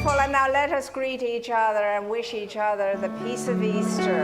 Wonderful. And now let us greet each other and wish each other the peace of Easter.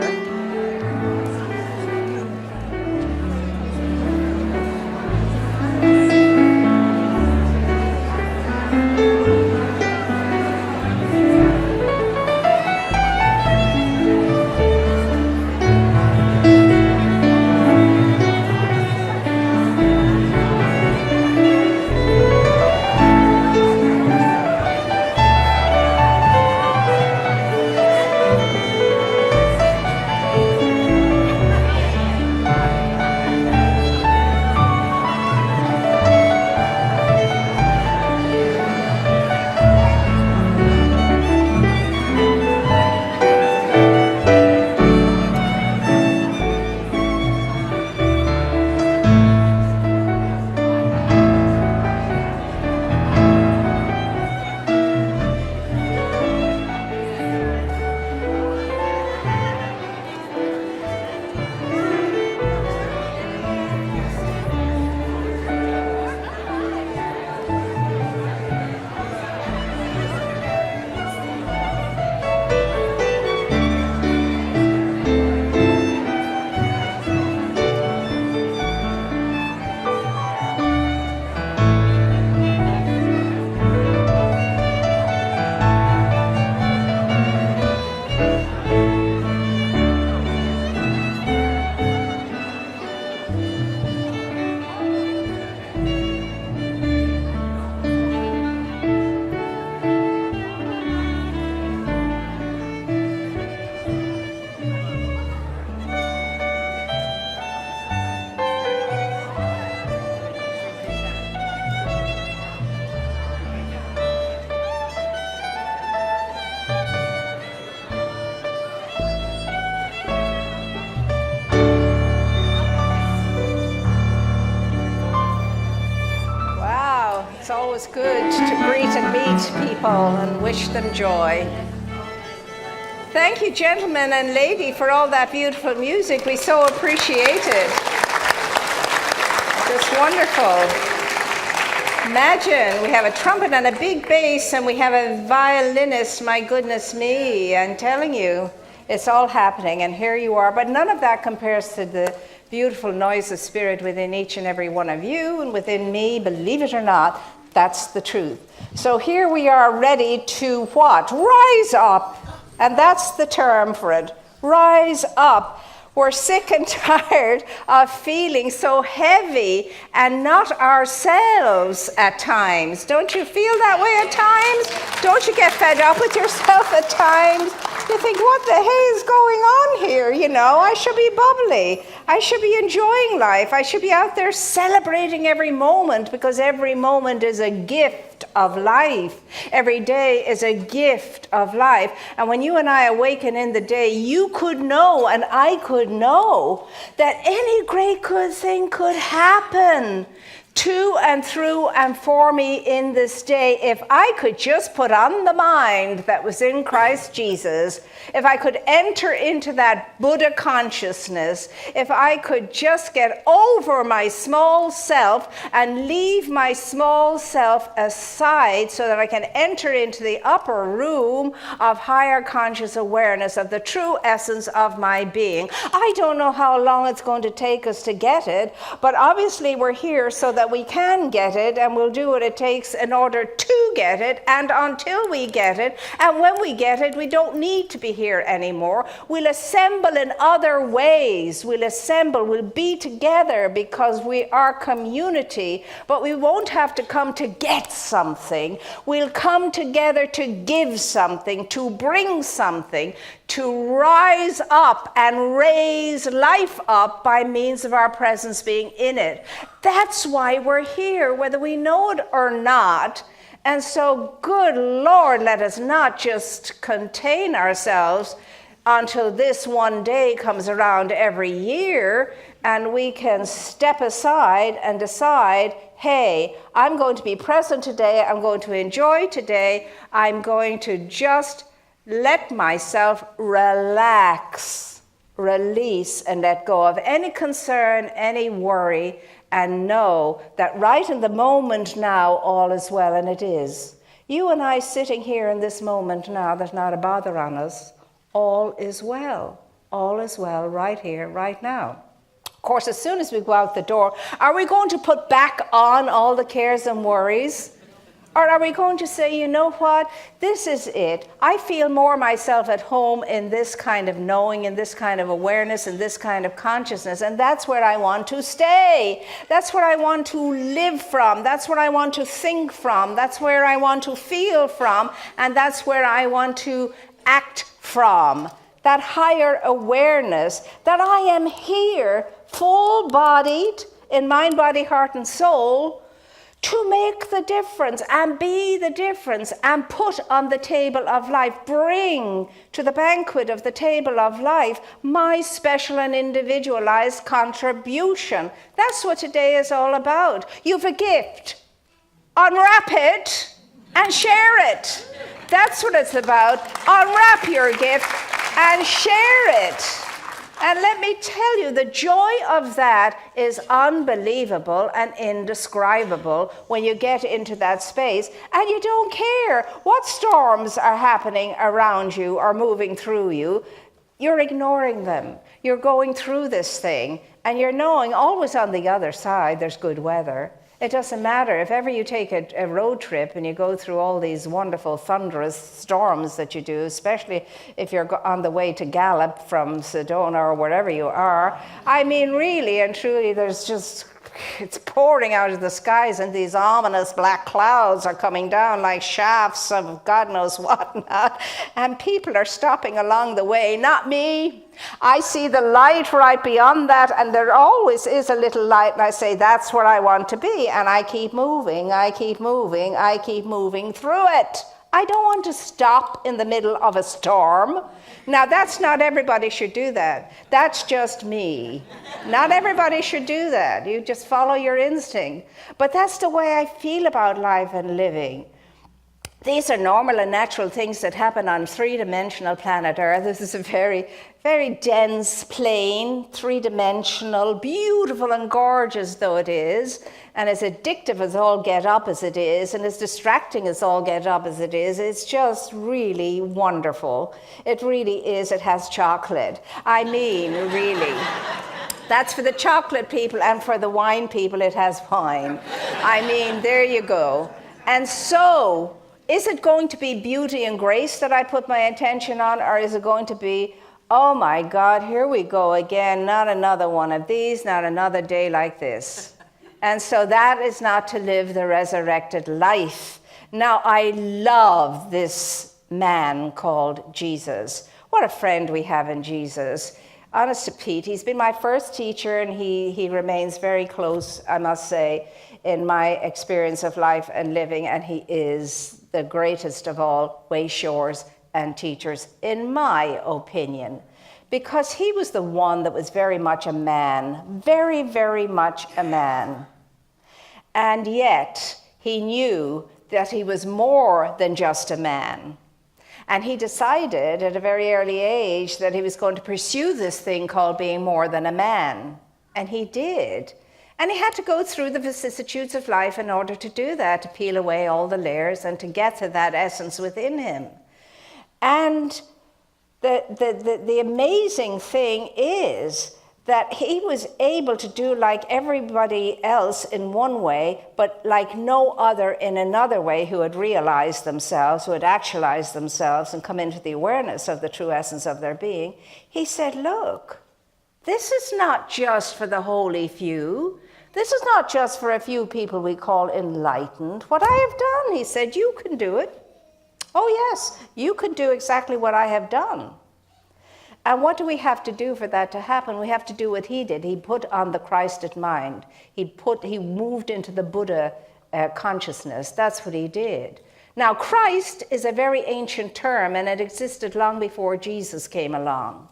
It's always good to greet and meet people and wish them joy. Thank you, gentlemen and lady, for all that beautiful music. We so appreciate it. Just wonderful. Imagine we have a trumpet and a big bass and we have a violinist. My goodness me, I'm telling you, it's all happening and here you are. But none of that compares to the beautiful noise of spirit within each and every one of you and within me, believe it or not, that's the truth. So here we are ready to what? Rise up. And that's the term for it. Rise up. We're sick and tired of feeling so heavy and not ourselves at times. Don't you feel that way at times? Don't you get fed up with yourself at times? You think, what the hell is going on here? You know, I should be bubbly. I should be enjoying life. I should be out there celebrating every moment because every moment is a gift of life. Every day is a gift of life. And when you and I awaken in the day, you could know and I could know that any great good thing could happen to and through and for me in this day if I could just put on the mind that was in Christ Jesus, if I could enter into that Buddha consciousness, if I could just get over my small self and leave my small self aside so that I can enter into the upper room of higher conscious awareness of the true essence of my being. I don't know how long it's going to take us to get it, but obviously we're here so that we can get it, and we'll do what it takes in order to get it, and until we get it, and when we get it, we don't need to be here anymore. We'll assemble in other ways. We'll be together because we are community, but we won't have to come to get something. We'll come together to give something, to bring something, to rise up and raise life up by means of our presence being in it. That's why we're here, whether we know it or not. And so, good Lord, let us not just contain ourselves until this one day comes around every year and we can step aside and decide, hey, I'm going to be present today, I'm going to enjoy today, I'm going to just let myself relax, release, and let go of any concern, any worry, and know that right in the moment now, all is well, and it is. You and I sitting here in this moment now, there's not a bother on us. All is well. All is well right here, right now. Of course, as soon as we go out the door, are we going to put back on all the cares and worries? Or are we going to say, you know what, this is it. I feel more myself at home in this kind of knowing, in this kind of awareness, in this kind of consciousness, and that's where I want to stay. That's where I want to live from. That's where I want to think from. That's where I want to feel from, and that's where I want to act from. That higher awareness that I am here, full-bodied, in mind, body, heart, and soul, to make the difference and be the difference and put on the table of life, bring to the banquet of the table of life my special and individualized contribution. That's what today is all about. You've a gift. Unwrap it and share it. That's what it's about. Unwrap your gift and share it. And let me tell you, the joy of that is unbelievable and indescribable when you get into that space and you don't care what storms are happening around you or moving through you. You're ignoring them. You're going through this thing and you're knowing always on the other side there's good weather. It doesn't matter. If ever you take a road trip and you go through all these wonderful thunderous storms that you do, especially if you're on the way to Gallup from Sedona or wherever you are, I mean, really and truly, it's pouring out of the skies and these ominous black clouds are coming down like shafts of God knows what not. And people are stopping along the way. Not me. I see the light right beyond that, and there always is a little light, and I say, that's where I want to be. And I keep moving, I keep moving, I keep moving through it. I don't want to stop in the middle of a storm. Now, that's not everybody should do that. That's just me. Not everybody should do that. You just follow your instinct. But that's the way I feel about life and living. These are normal and natural things that happen on three-dimensional planet Earth. This is a very, very dense plane, three-dimensional, beautiful and gorgeous though it is, and as addictive as all get up as it is, and as distracting as all get up as it is, it's just really wonderful. It really is. It has chocolate. I mean, really. That's for the chocolate people, and for the wine people, it has wine. I mean, there you go. And so, is it going to be beauty and grace that I put my attention on, or is it going to be, oh my God, here we go again, not another one of these, not another day like this. And so that is not to live the resurrected life. Now, I love this man called Jesus. What a friend we have in Jesus. Honest to Pete, he's been my first teacher, and he remains very close, I must say, in my experience of life and living, and he is the greatest of all wayshowers and teachers, in my opinion, because he was the one that was very much a man, very, very much a man. And yet, he knew that he was more than just a man. And he decided at a very early age that he was going to pursue this thing called being more than a man. And he did. And he had to go through the vicissitudes of life in order to do that, to peel away all the layers and to get to that essence within him. And the amazing thing is that he was able to do like everybody else in one way, but like no other in another way, who had realized themselves, who had actualized themselves and come into the awareness of the true essence of their being. He said, look, this is not just for the holy few. This is not just for a few people we call enlightened. What I have done, he said, you can do it. Oh yes, you can do exactly what I have done. And what do we have to do for that to happen? We have to do what he did. He put on the Christed mind. He moved into the Buddha consciousness. That's what he did. Now, Christ is a very ancient term, and it existed long before Jesus came along.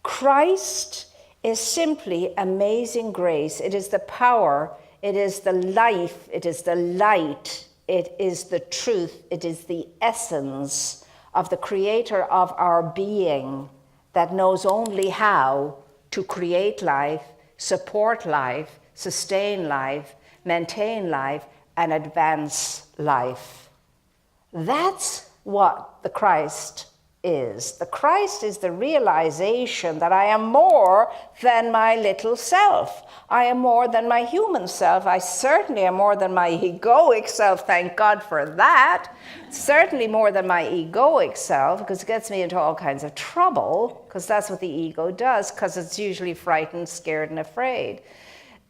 Christ is simply amazing grace. It is the power, it is the life, it is the light, it is the truth, it is the essence of the creator of our being that knows only how to create life, support life, sustain life, maintain life, and advance life. That's what the Christ is. The Christ is the realization that I am more than my little self. I am more than my human self. I certainly am more than my egoic self. Thank God for that. Certainly more than my egoic self, because it gets me into all kinds of trouble, because that's what the ego does, because it's usually frightened, scared, and afraid.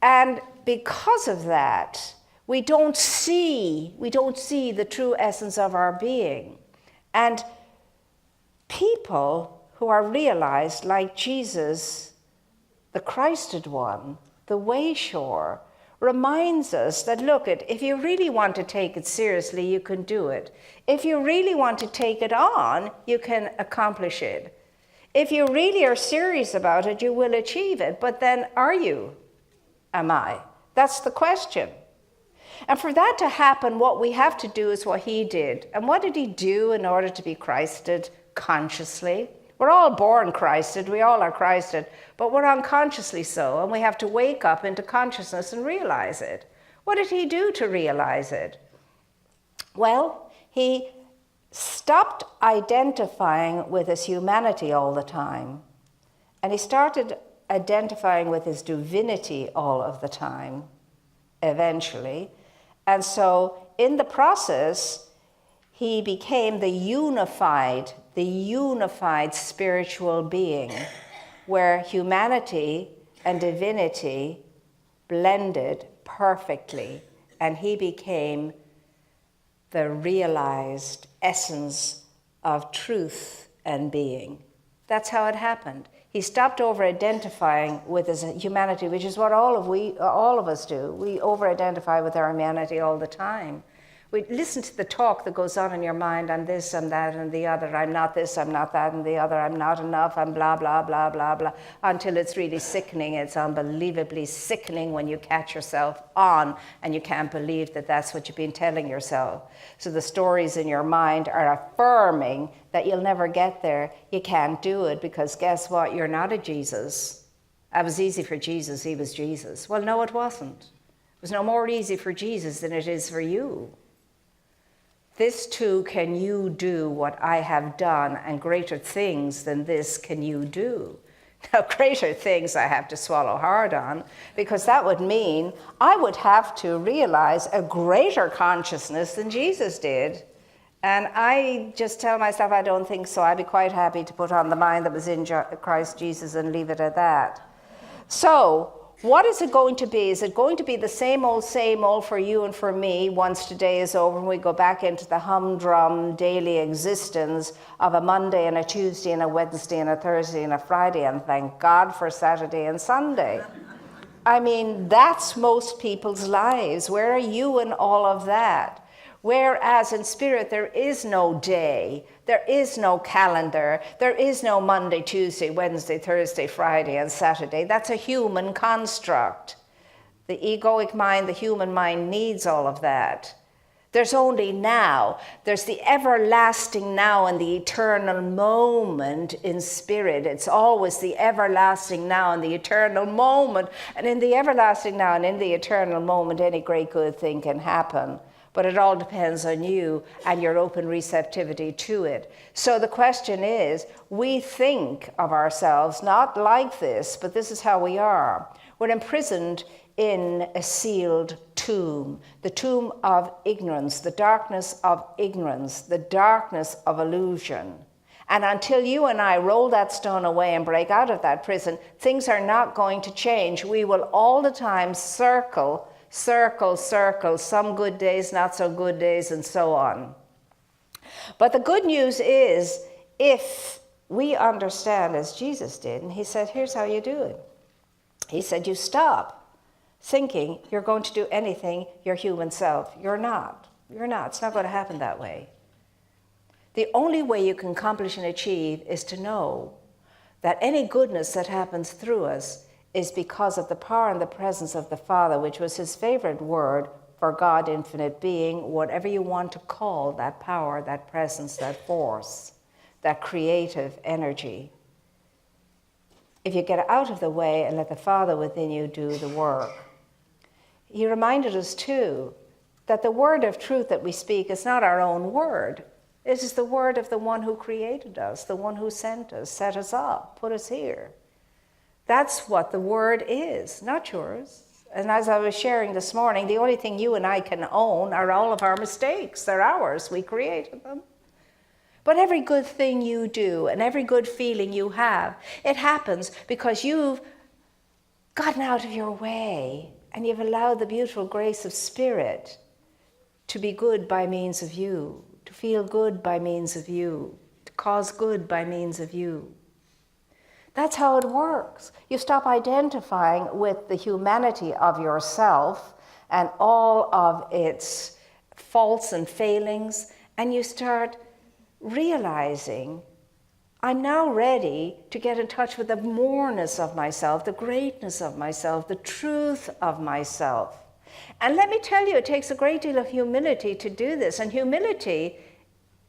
And because of that, we don't see the true essence of our being. And people who are realized, like Jesus, the Christed one, the way-shower, reminds us that, look, if you really want to take it seriously, you can do it. If you really want to take it on, you can accomplish it. If you really are serious about it, you will achieve it. But then, are you? Am I? That's the question. And for that to happen, what we have to do is what he did. And what did he do in order to be Christed consciously? We're all born Christed, we all are Christed, but we're unconsciously so, and we have to wake up into consciousness and realize it. What did he do to realize it? Well, he stopped identifying with his humanity all the time, and he started identifying with his divinity all of the time, eventually. And so in the process, he became the unified spiritual being, where humanity and divinity blended perfectly, and he became the realized essence of truth and being. That's how it happened. He stopped over-identifying with his humanity, which is what all of us do. We over-identify with our humanity all the time. We listen to the talk that goes on in your mind, I'm this, I'm that, and the other, I'm not this, I'm not that, and the other, I'm not enough, I'm blah, blah, blah, blah, blah, until it's really sickening. It's unbelievably sickening when you catch yourself on and you can't believe that that's what you've been telling yourself. So the stories in your mind are affirming that you'll never get there. You can't do it because guess what? You're not a Jesus. It was easy for Jesus, he was Jesus. Well, no, it wasn't. It was no more easy for Jesus than it is for you. This too can you do what I have done, and greater things than this can you do. Now, greater things I have to swallow hard on, because that would mean I would have to realize a greater consciousness than Jesus did. And I just tell myself I don't think so. I'd be quite happy to put on the mind that was in Christ Jesus and leave it at that. So, what is it going to be? Is it going to be the same old for you and for me once today is over and we go back into the humdrum daily existence of a Monday and a Tuesday and a Wednesday and a Thursday and a Friday, and thank God for Saturday and Sunday? I mean, that's most people's lives. Where are you in all of that? Whereas in spirit, there is no day, there is no calendar, there is no Monday, Tuesday, Wednesday, Thursday, Friday, and Saturday. That's a human construct. The egoic mind, the human mind needs all of that. There's only now. There's the everlasting now and the eternal moment in spirit. It's always the everlasting now and the eternal moment. And in the everlasting now and in the eternal moment, any great good thing can happen. But it all depends on you and your open receptivity to it. So the question is, we think of ourselves not like this, but this is how we are. We're imprisoned in a sealed tomb, the tomb of ignorance, the darkness of ignorance, the darkness of illusion. And until you and I roll that stone away and break out of that prison, things are not going to change. We will all the time circle, some good days, not so good days, and so on. But the good news is, if we understand as Jesus did, and he said, here's how you do it. He said, you stop thinking you're going to do anything your human self. You're not. It's not going to happen that way. The only way you can accomplish and achieve is to know that any goodness that happens through us is because of the power and the presence of the Father, which was his favorite word for God, infinite being, whatever you want to call that power, that presence, that force, that creative energy. If you get out of the way and let the Father within you do the work. He reminded us too that the word of truth that we speak is not our own word. It is the word of the one who created us, the one who sent us, set us up, put us here. That's what the word is, not yours. And as I was sharing this morning, the only thing you and I can own are all of our mistakes. They're ours. We created them. But every good thing you do and every good feeling you have, it happens because you've gotten out of your way and you've allowed the beautiful grace of Spirit to be good by means of you, to feel good by means of you, to cause good by means of you. That's how it works. You stop identifying with the humanity of yourself and all of its faults and failings, and you start realizing, I'm now ready to get in touch with the moreness of myself, the greatness of myself, the truth of myself. And let me tell you, it takes a great deal of humility to do this. And humility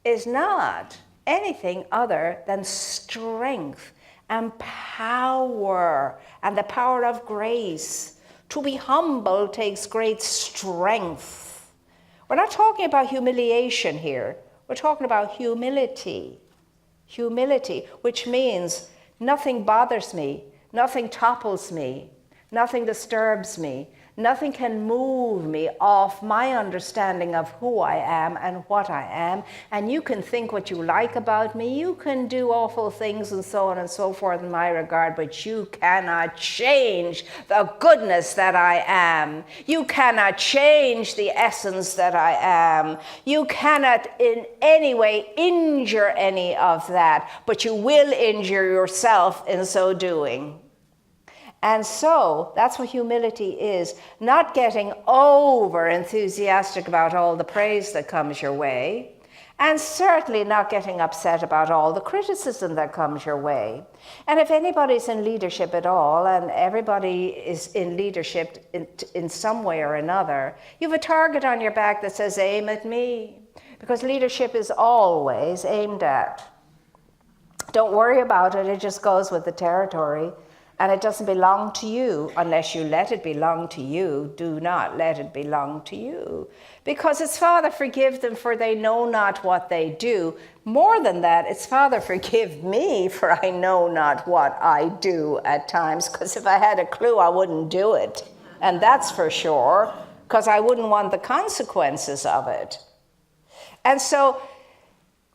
is not anything other than strength and power and the power of grace. To be humble takes great strength. We're not talking about humiliation here. We're talking about humility. Humility, which means nothing bothers me, nothing topples me, nothing disturbs me, nothing can move me off my understanding of who I am and what I am. And you can think what you like about me, you can do awful things and so on and so forth in my regard, but you cannot change the goodness that I am. You cannot change the essence that I am. You cannot in any way injure any of that, but you will injure yourself in so doing. And so that's what humility is, not getting over enthusiastic about all the praise that comes your way, and certainly not getting upset about all the criticism that comes your way. And if anybody's in leadership at all, and everybody is in leadership in some way or another, you have a target on your back that says, aim at me, because leadership is always aimed at. Don't worry about it, it just goes with the territory. And it doesn't belong to you unless you let it belong to you. Do not let it belong to you. Because it's Father, forgive them, for they know not what they do. More than that, it's Father, forgive me, for I know not what I do at times. Because if I had a clue, I wouldn't do it. And that's for sure, because I wouldn't want the consequences of it. And so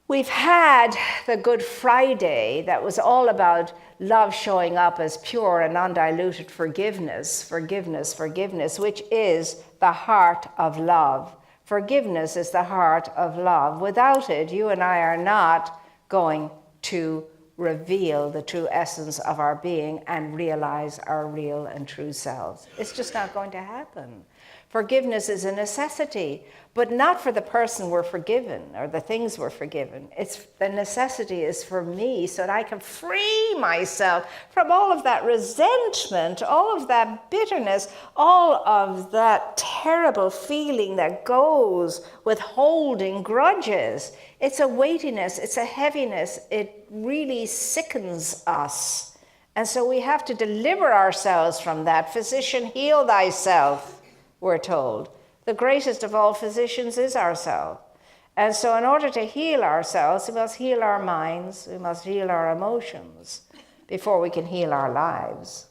we've had the Good Friday that was all about love showing up as pure and undiluted forgiveness, which is the heart of love. Forgiveness is the heart of love. Without it, you and I are not going to reveal the true essence of our being and realize our real and true selves. It's just not going to happen. Forgiveness is a necessity, but not for the person we're forgiven or the things we're forgiven. It's the necessity is for me so that I can free myself from all of that resentment, all of that bitterness, all of that terrible feeling that goes with holding grudges. It's a weightiness, it's a heaviness. It really sickens us. And so we have to deliver ourselves from that. Physician, heal thyself, we're told. The greatest of all physicians is ourselves. And so in order to heal ourselves, we must heal our minds, we must heal our emotions before we can heal our lives.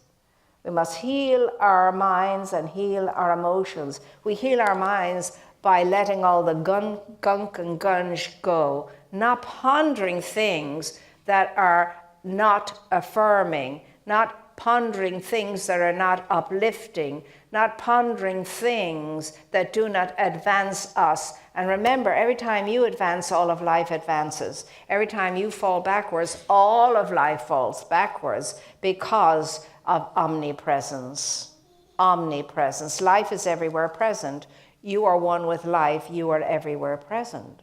We must heal our minds and heal our emotions. We heal our minds by letting all the gunk and gunge go, not pondering things that are not affirming, not pondering things that are not uplifting, not pondering things that do not advance us. And remember, every time you advance, all of life advances. Every time you fall backwards, all of life falls backwards because of omnipresence. Omnipresence. Life is everywhere present. You are one with life. You are everywhere present.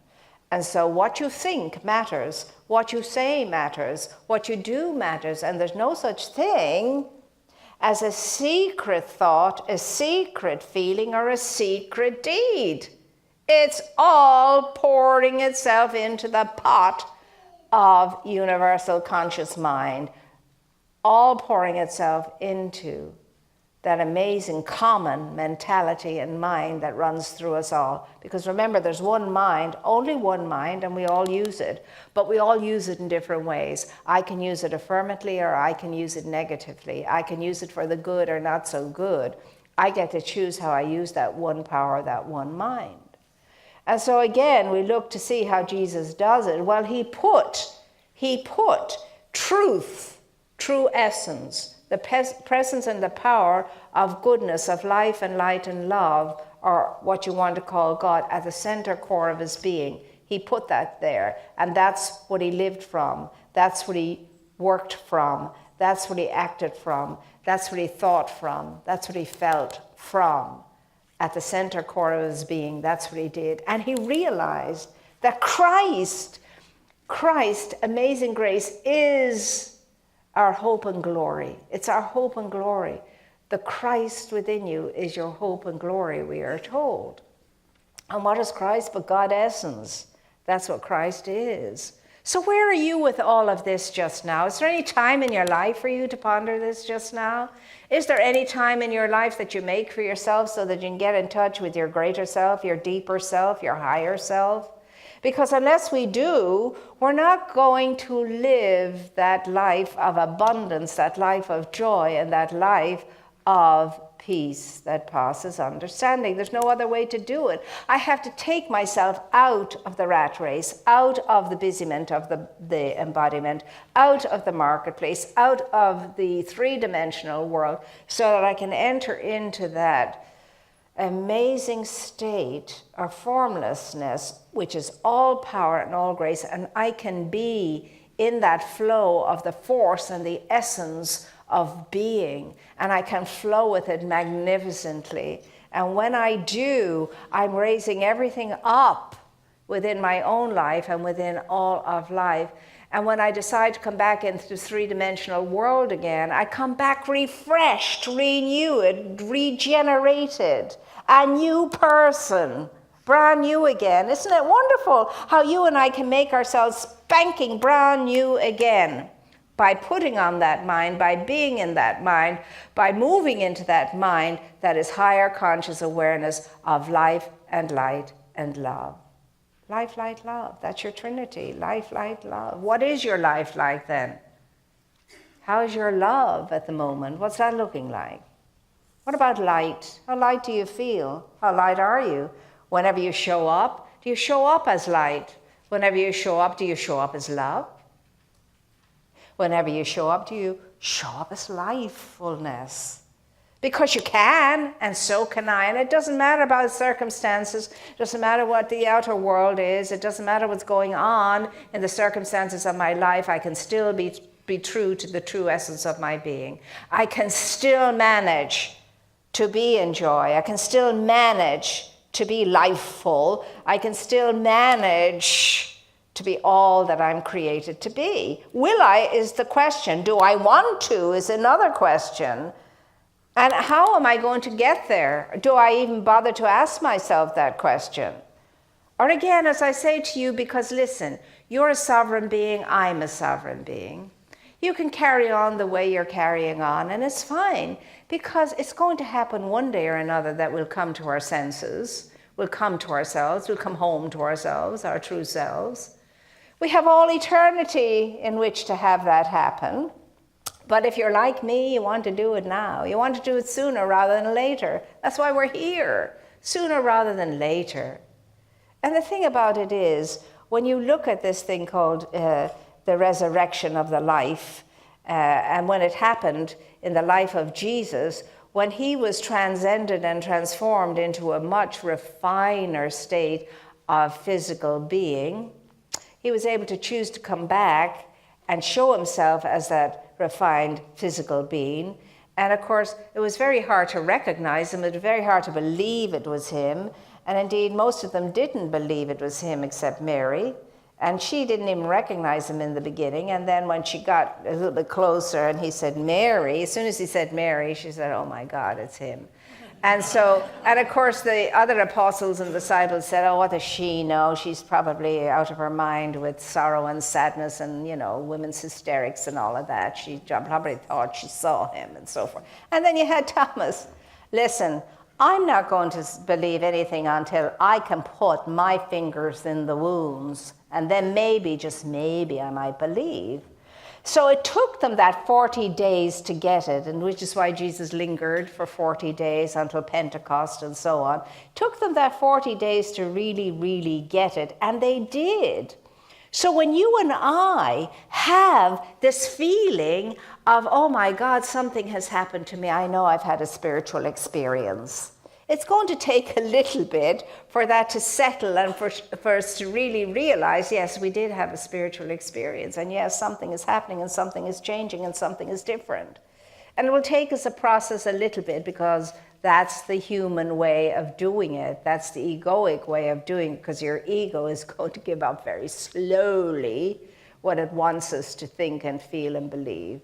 And so what you think matters. What you say matters. What you do matters. And there's no such thing as a secret thought, a secret feeling, or a secret deed. It's all pouring itself into the pot of universal conscious mind, all pouring itself into that amazing common mentality and mind that runs through us all. Because remember, there's one mind, only one mind, and we all use it. But we all use it in different ways. I can use it affirmatively, or I can use it negatively. I can use it for the good or not so good. I get to choose how I use that one power, that one mind. And so again, we look to see how Jesus does it. Well, he put truth, true essence, the presence and the power of goodness, of life and light and love, or what you want to call God, at the center core of his being. He put that there, and that's what he lived from. That's what he worked from. That's what he acted from. That's what he thought from. That's what he felt from. At the center core of his being, that's what he did. And he realized that Christ, amazing grace, is our hope and glory. It's our hope and glory. The Christ within you is your hope and glory, we are told. And what is Christ but God essence? That's what Christ is. So where are you with all of this just now? Is there any time in your life for you to ponder this just now? Is there any time in your life that you make for yourself so that you can get in touch with your greater self, your deeper self, your higher self? Because unless we do, we're not going to live that life of abundance, that life of joy, and that life of peace that passes understanding. There's no other way to do it. I have to take myself out of the rat race, out of the busyness of the embodiment, out of the marketplace, out of the three-dimensional world, so that I can enter into that amazing state of formlessness, which is all power and all grace, and I can be in that flow of the force and the essence of being, and I can flow with it magnificently. And when I do, I'm raising everything up within my own life and within all of life. And when I decide to come back into the three-dimensional world again, I come back refreshed, renewed, regenerated, a new person, brand new again. Isn't it wonderful how you and I can make ourselves spanking brand new again by putting on that mind, by being in that mind, by moving into that mind that is higher conscious awareness of life and light and love. Life, light, love. That's your Trinity. Life, light, love. What is your life like then? How is your love at the moment? What's that looking like? What about light? How light do you feel? How light are you? Whenever you show up, do you show up as light? Whenever you show up, do you show up as love? Whenever you show up, do you show up as lifefulness? Because you can, and so can I. And it doesn't matter about circumstances. It doesn't matter what the outer world is. It doesn't matter what's going on in the circumstances of my life. I can still be true to the true essence of my being. I can still manage to be in joy. I can still manage to be lifeful. I can still manage to be all that I'm created to be. Will I is the question. Do I want to is another question. And how am I going to get there? Do I even bother to ask myself that question? Or again, as I say to you, because listen, you're a sovereign being, I'm a sovereign being. You can carry on the way you're carrying on, and it's fine, because it's going to happen one day or another that we'll come to our senses, we'll come to ourselves, we'll come home to ourselves, our true selves. We have all eternity in which to have that happen. But if you're like me, you want to do it now. You want to do it sooner rather than later. That's why we're here, sooner rather than later. And the thing about it is, when you look at this thing called the resurrection of the life, and when it happened in the life of Jesus, when he was transcended and transformed into a much refiner state of physical being, he was able to choose to come back and show himself as that refined physical being. And of course, it was very hard to recognize him. It was very hard to believe it was him. And indeed, most of them didn't believe it was him except Mary. And she didn't even recognize him in the beginning. And then when she got a little bit closer and he said, Mary, as soon as he said Mary, she said, oh my God, it's him. And of course, the other apostles and disciples said, oh, what does she know? She's probably out of her mind with sorrow and sadness and, women's hysterics and all of that. She probably thought she saw him and so forth. And then you had Thomas. Listen, I'm not going to believe anything until I can put my fingers in the wounds. And then maybe, just maybe, I might believe. So it took them that 40 days to get it, and which is why Jesus lingered for 40 days until Pentecost and so on. It took them that 40 days to really, really get it, and they did. So when you and I have this feeling of, oh my God, something has happened to me, I know I've had a spiritual experience. It's going to take a little bit for that to settle and for us to really realize, yes, we did have a spiritual experience. And yes, something is happening and something is changing and something is different. And it will take us a process a little bit because that's the human way of doing it. That's the egoic way of doing it because your ego is going to give up very slowly what it wants us to think and feel and believe.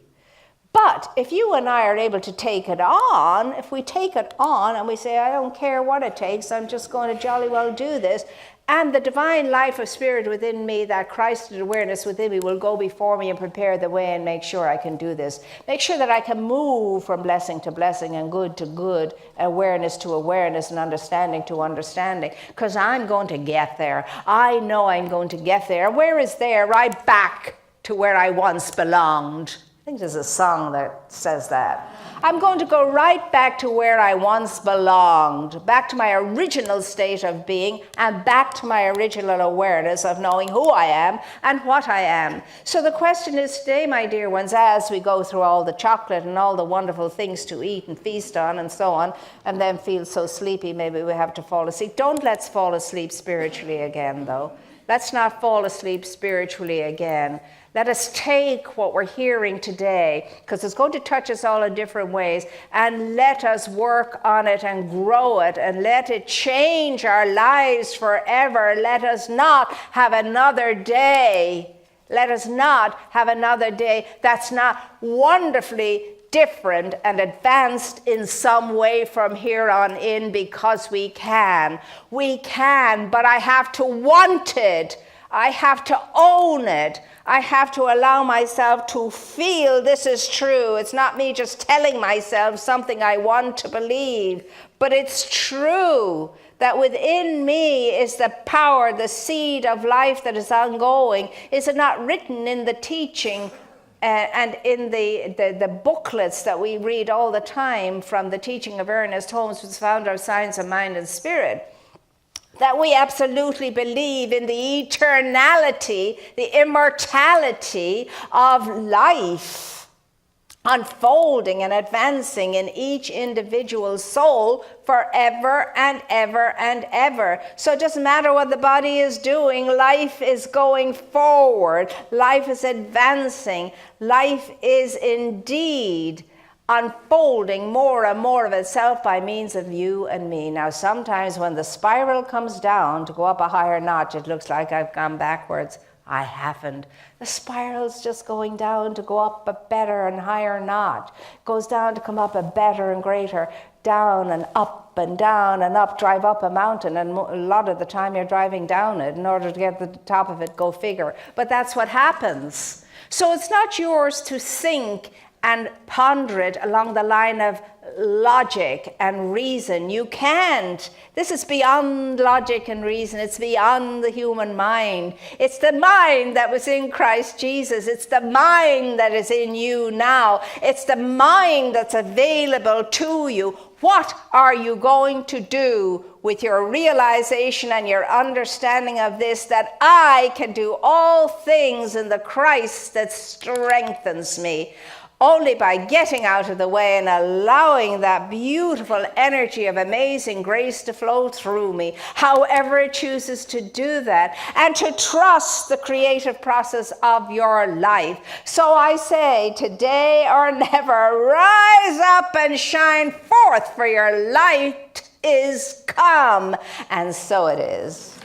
But if you and I are able to take it on, if we take it on and we say, I don't care what it takes, I'm just going to jolly well do this, and the divine life of spirit within me, that Christ awareness within me will go before me and prepare the way and make sure I can do this. Make sure that I can move from blessing to blessing and good to good, awareness to awareness and understanding to understanding, because I'm going to get there. I know I'm going to get there. Where is there? Right back to where I once belonged. I think there's a song that says that. I'm going to go right back to where I once belonged, back to my original state of being, and back to my original awareness of knowing who I am and what I am. So the question is today, my dear ones, as we go through all the chocolate and all the wonderful things to eat and feast on and so on, and then feel so sleepy, maybe we have to fall asleep. Don't let's fall asleep spiritually again, though. Let's not fall asleep spiritually again. Let us take what we're hearing today, because it's going to touch us all in different ways, and let us work on it and grow it and let it change our lives forever. Let us not have another day. Let us not have another day that's not wonderfully different and advanced in some way from here on in, because we can. We can, but I have to want it. I have to own it. I have to allow myself to feel this is true. It's not me just telling myself something I want to believe, but it's true that within me is the power, the seed of life that is ongoing. Is it not written in the teaching and in the booklets that we read all the time from the teaching of Ernest Holmes, who's founder of Science of Mind and Spirit, that we absolutely believe in the eternality, the immortality of life unfolding and advancing in each individual soul forever and ever and ever. So it doesn't matter what the body is doing, life is going forward, life is advancing, life is indeed unfolding more and more of itself by means of you and me. Now, sometimes when the spiral comes down to go up a higher notch, it looks like I've gone backwards. I haven't. The spiral's just going down to go up a better and higher notch. It goes down to come up a better and greater, down and up and down and up. Drive up a mountain, and a lot of the time you're driving down it in order to get to the top of it, go figure. But that's what happens. So it's not yours to sink and ponder it along the line of logic and reason. You can't. This is beyond logic and reason. It's beyond the human mind. It's the mind that was in Christ Jesus. It's the mind that is in you now. It's the mind that's available to you. What are you going to do with your realization and your understanding of this, that I can do all things in the Christ that strengthens me? Only by getting out of the way and allowing that beautiful energy of amazing grace to flow through me, however it chooses to do that, and to trust the creative process of your life. So I say, today or never, rise up and shine forth, for your light is come. And so it is.